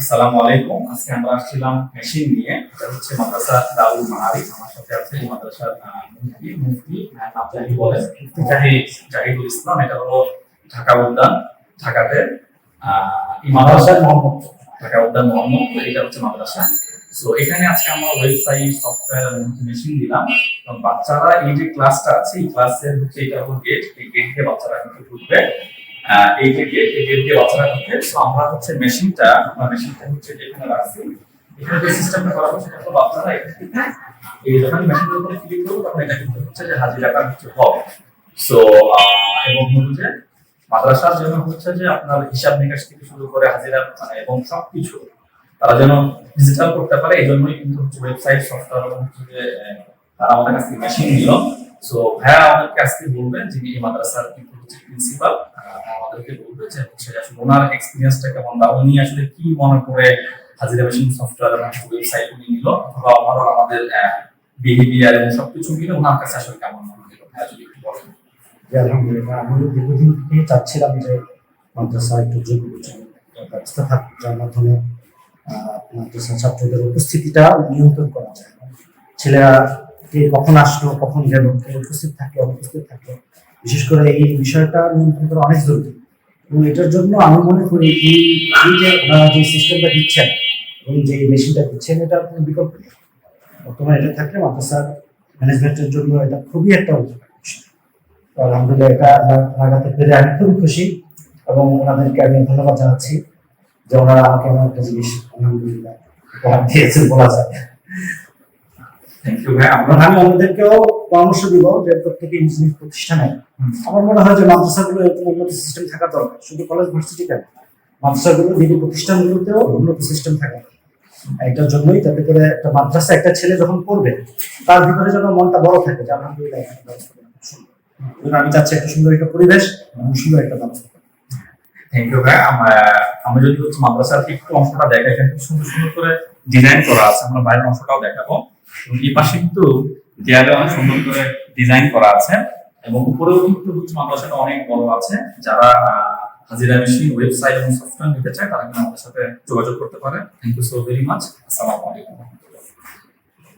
আসসালামু আলাইকুম। আজকে আমরা আসছিলাম মেশিন নিয়ে। এটা হচ্ছে মাদ্রাসা দারুল মাআরিফ। আমার সাথে আছে এই মাদ্রাসার মুফতি আপনি বলেন জাহিদুল ইসলাম। এটা হলো ঢাকা উদ্যান, ঢাকাতে এই মাদ্রাসা মোহাম্মদ ঢাকা উদ্যান মোহাম্মদ। এটা হচ্ছে মাদ্রাসা। সো এখানে আজকে আমরা ওয়েবসাইট, সফটওয়্যার এবং মেশিন দিলাম। এবং বাচ্চারা এই যে ক্লাসটা আছে, এই ক্লাসের হচ্ছে এটা হলো গেট। এই গেট দিয়ে বাচ্চারা কিন্তু ঢুকবে। এই যে গেট, এই গেট দিয়ে বাচ্চারা ঢুকবে। সো আমরা হচ্ছে মেশিনটা হচ্ছে এখানে রাখছি। এখানে যে সিস্টেমটা করা হচ্ছে সেটা হলো বাচ্চারা এখান থেকে এই যখন মেশিনের উপরে ক্লিক করবে তখন এটা কিন্তু হচ্ছে যে হাজিরাটা হচ্ছে হবে। সো এবং হচ্ছে মাদ্রাসার জন্য হচ্ছে যে আপনার হিসাব নিকাশ থেকে শুরু করে হাজিরা এবং সবকিছু তারা যেন ডিজিটাল করতে পারে, এই জন্যই কিন্তু হচ্ছে ওয়েবসাইট, সফটওয়্যার এবং হচ্ছে যে তারা আমাদের কাছ থেকে মেশিন নিল। সো ভাইয়া আমাদেরকে আজকে বলবেন, যিনি এই মাদ্রাসার কিন্তু হচ্ছে প্রিন্সিপাল, আমাদেরকে বলবে যে হচ্ছে আসলে ওনার এক্সপিরিয়েন্সটা কেমন বা উনি আসলে কি মনে করে হাজিরা মেশিন, সফটওয়্যার এবং ওয়েবসাইট উনি নিল, অথবা ওভারঅল আমাদের বিহেভিয়ার এবং সবকিছু মিলে ওনার কাছে আসলে কেমন মনে হলো, ভাইয়া যদি একটু বলেন। আলহামদুলিল্লাহ, আমি দীর্ঘদিন থেকে চাচ্ছিলাম যে মাদ্রাসা একটু যোগ্য ব্যবস্থা থাকুক, যার মাধ্যমে মাদ্রাসা ছাত্রদের উপস্থিতিটা নিয়ন্ত্রণ করা যায়। ছেলেরা কে কখন আসলো, কখন গেল, কে উপস্থিত থাকে, অনুপস্থিত থাকে, বিশেষ করে এই বিষয়টা নিয়ন্ত্রণ করা অনেক জরুরি। এবং এটার জন্য আমি মনে করি এই যে যে সিস্টেমটা দিচ্ছেন এবং যে মেশিনটা দিচ্ছেন, এটা কোনো বিকল্প নেই। বর্তমানে এটা থাকলে মাদ্রাসার ম্যানেজমেন্টের জন্য এটা খুবই একটা উপকার বিষয়। তো আলহামদুলিল্লাহ, এটা লাগাতে পেরে আমি খুবই খুশি এবং ওনাদেরকে আমি ধন্যবাদ জানাচ্ছি যে ওনারা আমাকে এমন একটা জিনিস আলহামদুলিল্লাহ উপহার দিয়েছেন বলা যায়। থ্যাংক ইউ ভাই। আমি আমাদেরকেও পরামর্শ দিব যে প্রত্যেকে ইঞ্জিনিয়ারিং প্রতিষ্ঠানে আমার মনে হয় যে মাদ্রাসাগুলো এরকম উন্নত সিস্টেম থাকা দরকার। শুধু কলেজ ভার্সিটি কেন, মাদ্রাসাগুলো দিদি প্রতিষ্ঠানগুলোতেও উন্নত সিস্টেম থাকা দরকার। এটার জন্যই, যাতে করে একটা মাদ্রাসা একটা ছেলে যখন পড়বে তার ভিতরে যেন মনটা বড় থাকে যে আলহামদুলিল্লাহ আমি চাচ্ছি একটা সুন্দর একটা পরিবেশ এবং সুন্দর একটা ব্যবস্থা। থ্যাংক ইউ ভাই। আমি যদি হচ্ছে মাদ্রাসার একটু অংশটা দেখাই, এখানে খুব সুন্দর সুন্দর করে ডিজাইন করা আছে। আমরা বাইরের অংশটাও দেখাবো। এই পাশে কিন্তু দেয়ালে অনেক সুন্দর করে ডিজাইন করা আছে এবং উপরেও কিন্তু হচ্ছে মাদ্রাসাটা অনেক বড় আছে। যারা হাজিরা মেশিন, ওয়েবসাইট এবং সফটওয়্যার নিতে চায় তারা কিন্তু আমাদের সাথে যোগাযোগ করতে পারে। Thank you so very much. আসসালামু আলাইকুম।